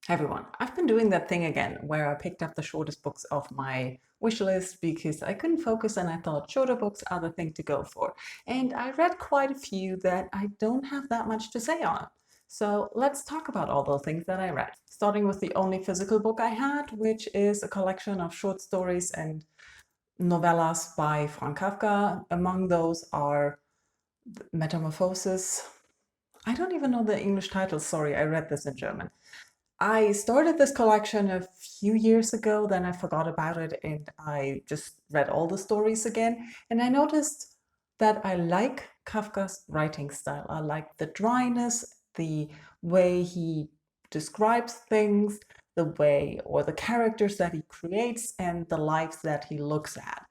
Hi everyone, I've been doing that thing again where I picked up the shortest books of my wish list because I couldn't focus and I thought shorter books are the thing to go for. And I read quite a few that I don't have that much to say on. So let's talk about all those things that I read. Starting with the only physical book I had, which is a collection of short stories and novellas by Franz Kafka. Among those are Metamorphosis. I don't even know the English title, sorry, I read this in German. I started this collection a few years ago, then I forgot about it and I just read all the stories again. And I noticed that I like Kafka's writing style. I like the dryness, the way he describes things, the way or the characters that he creates, and the lives that he looks at.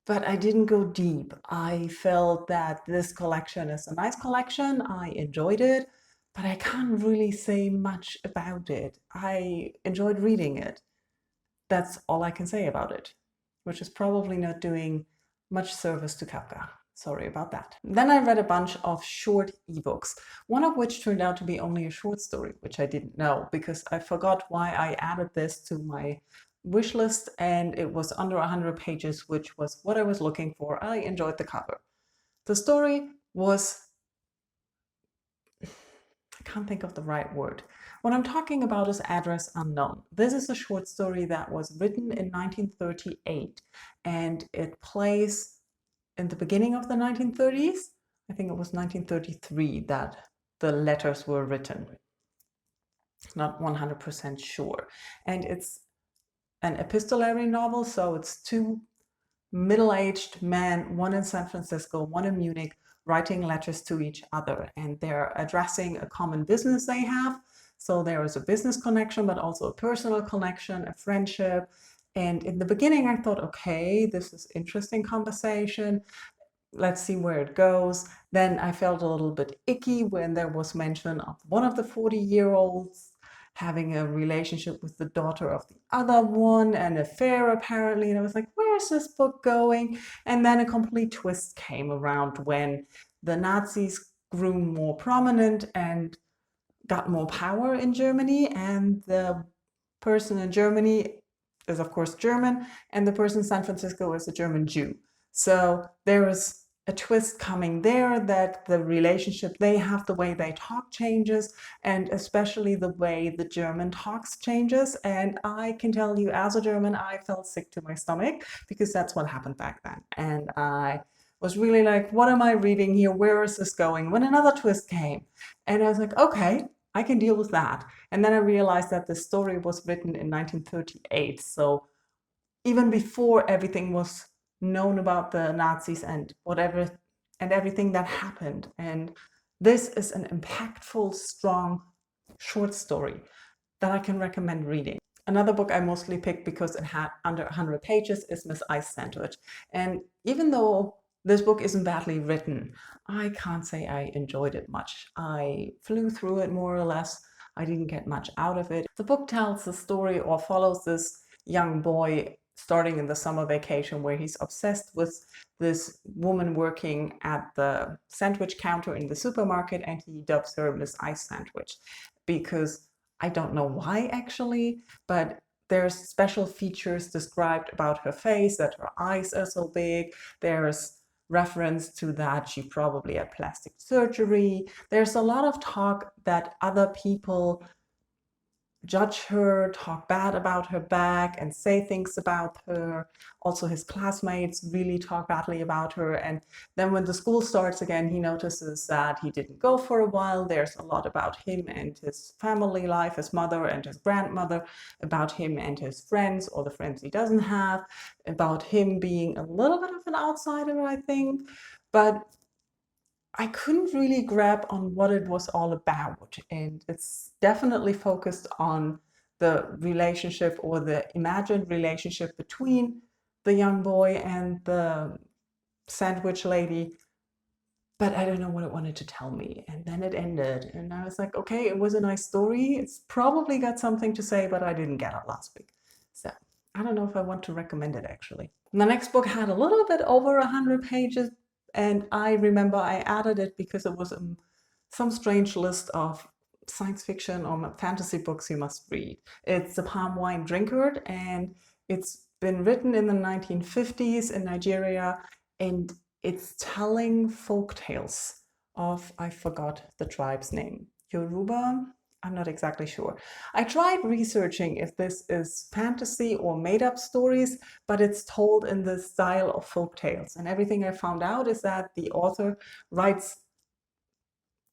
But I didn't go deep. I felt that this collection is a nice collection. I enjoyed it, but I can't really say much about it. I enjoyed reading it. That's all I can say about it, which is probably not doing much service to Kafka. Sorry about that. Then I read a bunch of short ebooks, one of which turned out to be only a short story, which I didn't know because I forgot why I added this to my wish list and it was under 100 pages, which was what I was looking for. I enjoyed the cover. The story was, I can't think of the right word. What I'm talking about is Address Unknown. This is a short story that was written in 1938 and it plays in the beginning of the 1930s. I think it was 1933 that the letters were written. Not 100% sure. And it's an epistolary novel, so it's two middle-aged men, one in San Francisco, one in Munich, writing letters to each other, and they're addressing a common business they have. So there is a business connection, but also a personal connection, a friendship. And in the beginning, I thought, okay, this is interesting conversation. Let's see where it goes. Then I felt a little bit icky when there was mention of one of the 40-year-olds having a relationship with the daughter of the other one, an affair apparently. And I was like, where's this book going? And then a complete twist came around when the Nazis grew more prominent and got more power in Germany. And the person in Germany is, of course, German, and the person in San Francisco is a German Jew. So there is a twist coming there that the relationship they have, the way they talk changes, and especially the way the German talks changes. And I can tell you, as a German, I felt sick to my stomach because that's what happened back then. And I was really like, what am I reading here? Where is this going? When another twist came. And I was like, okay, I can deal with that. And then I realized that the story was written in 1938. So even before everything was known about the Nazis and whatever and everything that happened. And this is an impactful, strong, short story that I can recommend reading. Another book I mostly picked because it had under 100 pages is Miss Ice Sandwich. And even though this book isn't badly written, I can't say I enjoyed it much. I flew through it more or less. I didn't get much out of it. The book tells the story or follows this young boy starting in the summer vacation where he's obsessed with this woman working at the sandwich counter in the supermarket, and he dubs her Miss Ice Sandwich because I don't know why actually, but there's special features described about her face, that her eyes are so big. There's reference to that she probably had plastic surgery. There's a lot of talk that other people judge her, talk bad about her back, and say things about her. Also, his classmates really talk badly about her. And then when the school starts again, he notices that he didn't go for a while. There's a lot about him and his family life, his mother and his grandmother, about him and his friends, or the friends he doesn't have, about him being a little bit of an outsider, I think. But I couldn't really grab on what it was all about. And it's definitely focused on the relationship or the imagined relationship between the young boy and the sandwich lady. But I don't know what it wanted to tell me. And then it ended. And I was like, okay, it was a nice story. It's probably got something to say, but I didn't get it last week. So I don't know if I want to recommend it actually. And the next book had a little bit over 100 pages. And I remember I added it because it was some strange list of science fiction or fantasy books you must read. It's the palm wine Drinkard, and it's been written in the 1950s in Nigeria, and it's telling folk tales of, I forgot the tribe's name, Yoruba? I'm not exactly sure. I tried researching if this is fantasy or made up stories, but it's told in the style of folk tales. And everything I found out is that the author writes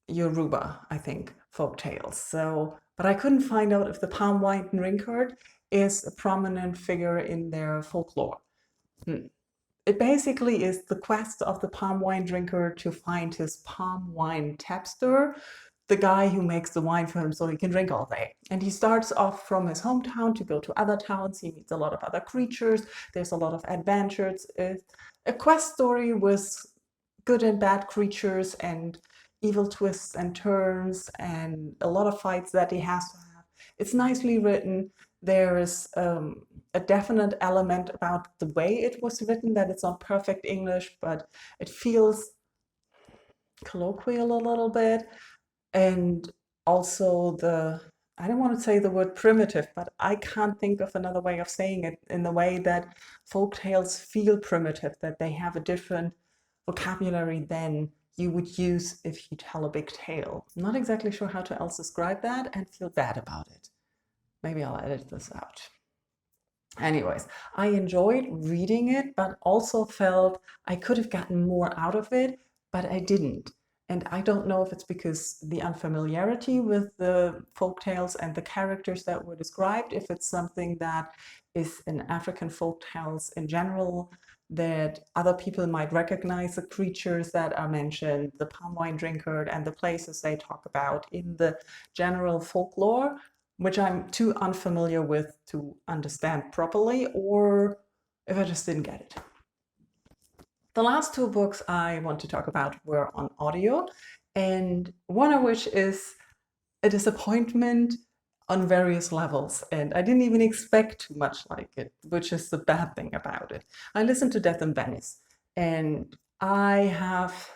Yoruba, I think, folk tales. So, but I couldn't find out if the palm wine Drinkard is a prominent figure in their folklore. It basically is the quest of the palm wine drinker to find his palm wine tapster, the guy who makes the wine for him so he can drink all day. And he starts off from his hometown to go to other towns. He meets a lot of other creatures. There's a lot of adventures. It's a quest story with good and bad creatures and evil twists and turns and a lot of fights that he has to have. It's nicely written. There is a definite element about the way it was written, that it's not perfect English, but it feels colloquial a little bit. And also I don't want to say the word primitive, but I can't think of another way of saying it, in the way that folk tales feel primitive, that they have a different vocabulary than you would use if you tell a big tale. I'm not exactly sure how to else describe that and feel bad about it. Maybe I'll edit this out. Anyways, I enjoyed reading it, but also felt I could have gotten more out of it, but I didn't. And I don't know if it's because the unfamiliarity with the folktales and the characters that were described, if it's something that is in African folktales in general, that other people might recognize the creatures that are mentioned, the palm wine Drinkard, and the places they talk about in the general folklore, which I'm too unfamiliar with to understand properly, or if I just didn't get it. The last two books I want to talk about were on audio, and one of which is a disappointment on various levels, and I didn't even expect too much like it, which is the bad thing about it. I listened to Death in Venice, and I have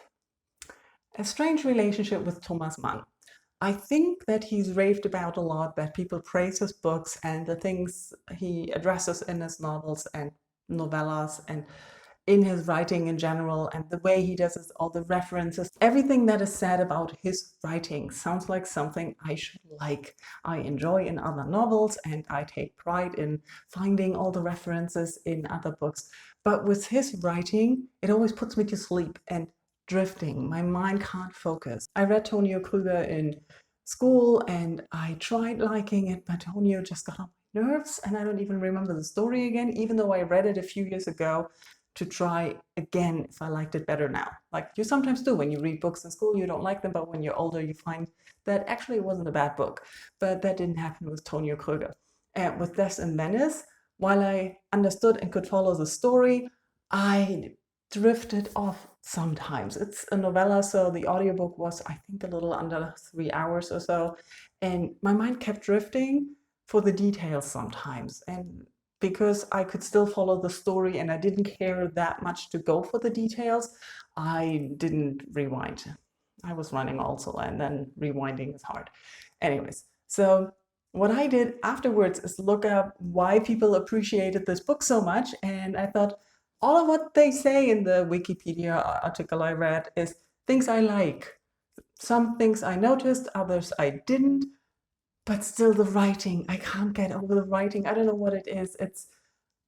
a strange relationship with Thomas Mann. I think that he's raved about a lot, that people praise his books and the things he addresses in his novels and novellas and in his writing in general, and the way he does it, all the references, everything that is said about his writing sounds like something I should like. I enjoy in other novels, and I take pride in finding all the references in other books. But with his writing, it always puts me to sleep and drifting. My mind can't focus. I read Tonio Krüger in school, and I tried liking it, but Tonio just got on my nerves, and I don't even remember the story again, even though I read it a few years ago, to try again if I liked it better now. Like you sometimes do when you read books in school, you don't like them, but when you're older, you find that actually it wasn't a bad book. But that didn't happen with Tonio Krüger. And with Death in Venice, while I understood and could follow the story, I drifted off sometimes. It's a novella, so the audiobook was, I think, a little under 3 hours or so. And my mind kept drifting for the details sometimes. And because I could still follow the story and I didn't care that much to go for the details, I didn't rewind. I was running also, and then rewinding is hard. Anyways, so what I did afterwards is look up why people appreciated this book so much, and I thought all of what they say in the Wikipedia article I read is things I like. Some things I noticed, others I didn't. But still the writing, I can't get over the writing. I don't know what it is.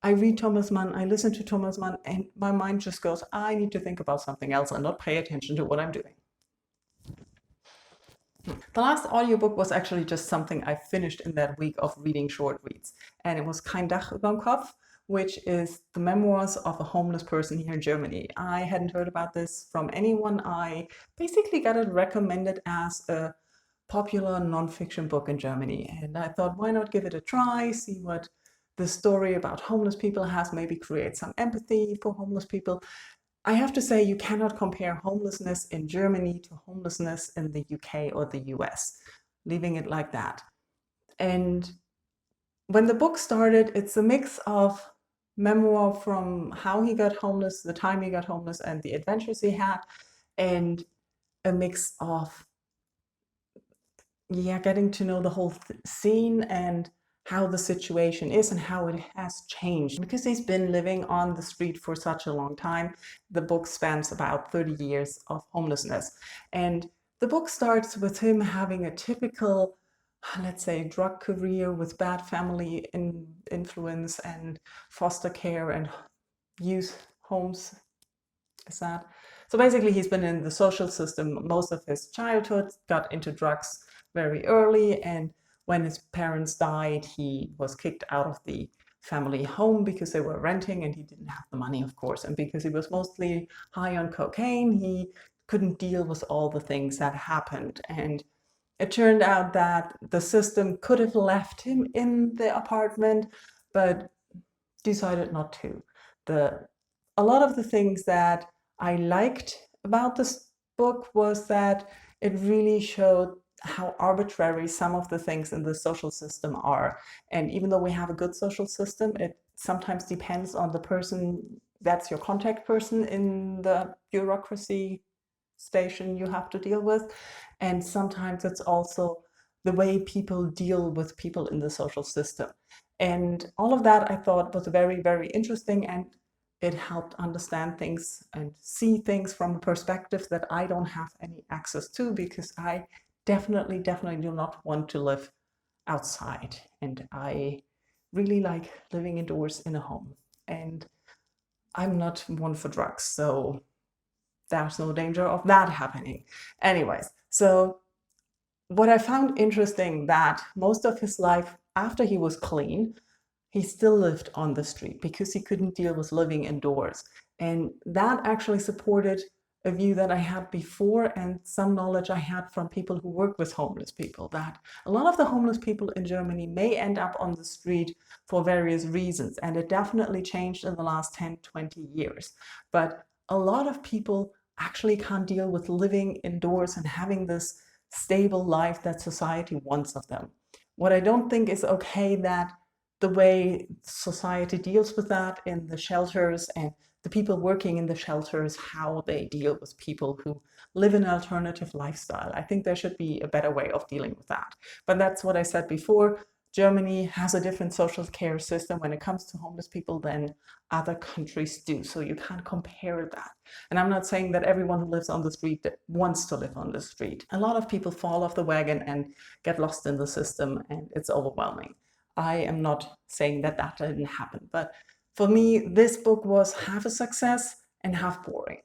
I read Thomas Mann, I listen to Thomas Mann, and my mind just goes, I need to think about something else and not pay attention to what I'm doing. The last audiobook was actually just something I finished in that week of reading short reads. And it was Kein Dach überm Kopf, which is the memoirs of a homeless person here in Germany. I hadn't heard about this from anyone. I basically got it recommended as a popular nonfiction book in Germany. And I thought, why not give it a try, see what the story about homeless people has, maybe create some empathy for homeless people. I have to say, you cannot compare homelessness in Germany to homelessness in the UK or the US, leaving it like that. And when the book started, it's a mix of memoir from how he got homeless, the time he got homeless, and the adventures he had, and a mix of getting to know the whole scene and how the situation is and how it has changed. Because he's been living on the street for such a long time, the book spans about 30 years of homelessness. And the book starts with him having a typical, let's say, drug career with bad family influence and foster care and youth homes. Is that? So basically, he's been in the social system most of his childhood, got into drugs very early, and when his parents died, he was kicked out of the family home because they were renting and he didn't have the money, of course. And because he was mostly high on cocaine, he couldn't deal with all the things that happened. And it turned out that the system could have left him in the apartment, but decided not to. A lot of the things that I liked about this book was that it really showed how arbitrary some of the things in the social system are. And even though we have a good social system, it sometimes depends on the person that's your contact person in the bureaucracy station you have to deal with. And sometimes it's also the way people deal with people in the social system. And all of that I thought was very, very interesting, and it helped understand things and see things from a perspective that I don't have any access to, because I definitely do not want to live outside. And I really like living indoors in a home. And I'm not one for drugs, so there's no danger of that happening. Anyways, so what I found interesting, that most of his life after he was clean, he still lived on the street because he couldn't deal with living indoors. And that actually supported a view that I had before and some knowledge I had from people who work with homeless people, that a lot of the homeless people in Germany may end up on the street for various reasons. And it definitely changed in the last 10, 20 years. But a lot of people actually can't deal with living indoors and having this stable life that society wants of them. What I don't think is okay, that the way society deals with that in the shelters and the people working in the shelters, how they deal with people who live an alternative lifestyle. I think there should be a better way of dealing with that. But that's what I said before. Germany has a different social care system when it comes to homeless people than other countries do. So you can't compare that. And I'm not saying that everyone who lives on the street wants to live on the street. A lot of people fall off the wagon and get lost in the system, and it's overwhelming. I am not saying that that didn't happen, but for me, this book was half a success and half boring,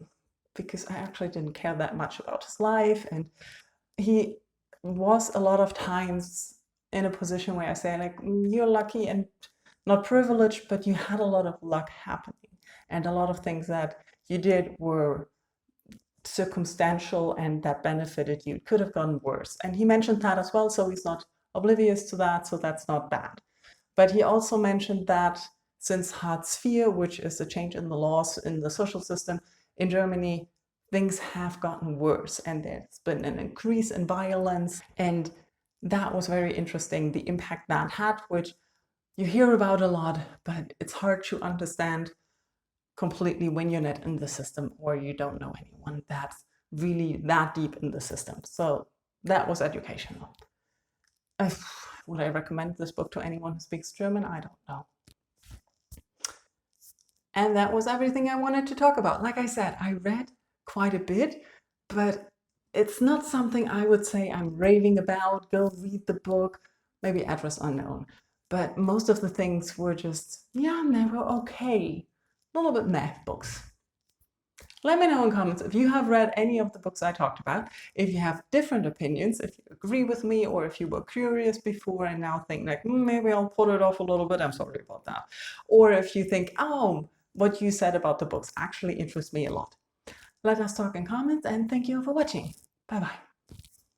because I actually didn't care that much about his life. And he was a lot of times in a position where I say, like, you're lucky and not privileged, but you had a lot of luck happening. And a lot of things that you did were circumstantial and that benefited you. It could have gone worse. And he mentioned that as well, so he's not oblivious to that, so that's not bad. But he also mentioned that since Hartz IV, which is a change in the laws in the social system in Germany, things have gotten worse, and there's been an increase in violence. And that was very interesting, the impact that had, which you hear about a lot, but it's hard to understand completely when you're not in the system or you don't know anyone that's really that deep in the system. So that was educational. Would I recommend this book to anyone who speaks German? I don't know. And that was everything I wanted to talk about. Like I said, I read quite a bit, but it's not something I would say I'm raving about. Go read the book, maybe Address Unknown. But most of the things were just, yeah, they were okay. A little bit meh books. Let me know in comments if you have read any of the books I talked about, if you have different opinions, if you agree with me, or if you were curious before and now think like, maybe I'll put it off a little bit. I'm sorry about that. Or if you think, oh, what you said about the books actually interests me a lot. Let us talk in comments, and thank you for watching. Bye-bye.